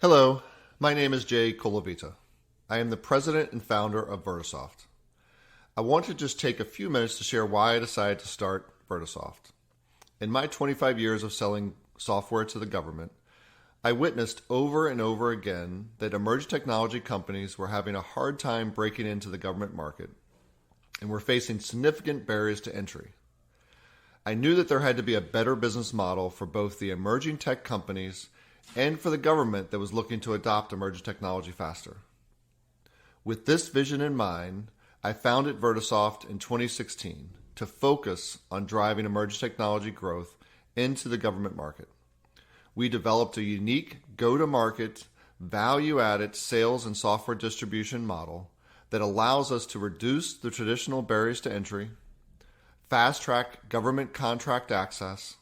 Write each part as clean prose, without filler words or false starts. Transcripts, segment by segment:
Hello, my name is Jay Colavita. I am the president and founder of Vertosoft. I want to just take a few minutes to share why I decided to start Vertosoft. In my 25 years of selling software to the government, I witnessed over and over again that emerging technology companies were having a hard time breaking into the government market and were facing significant barriers to entry. I knew that there had to be a better business model for both the emerging tech companies and for the government that was looking to adopt emerging technology faster. With this vision in mind, I founded Vertosoft in 2016 to focus on driving emerging technology growth into the government market. We developed a unique go-to-market, value-added sales and software distribution model that allows us to reduce the traditional barriers to entry, fast-track government contract access,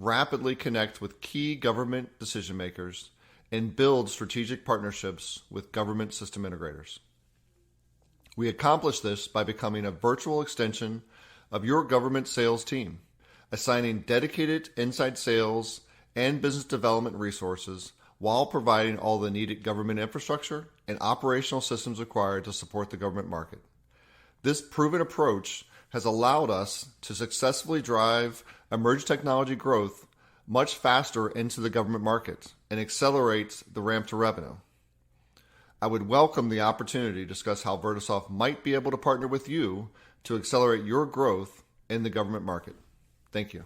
rapidly connect with key government decision makers, and build strategic partnerships with government system integrators. We accomplish this by becoming a virtual extension of your government sales team, assigning dedicated inside sales and business development resources while providing all the needed government infrastructure and operational systems required to support the government market. This proven approach has allowed us to successfully drive emerging technology growth much faster into the government market and accelerate the ramp to revenue. I would welcome the opportunity to discuss how Vertosoft might be able to partner with you to accelerate your growth in the government market. Thank you.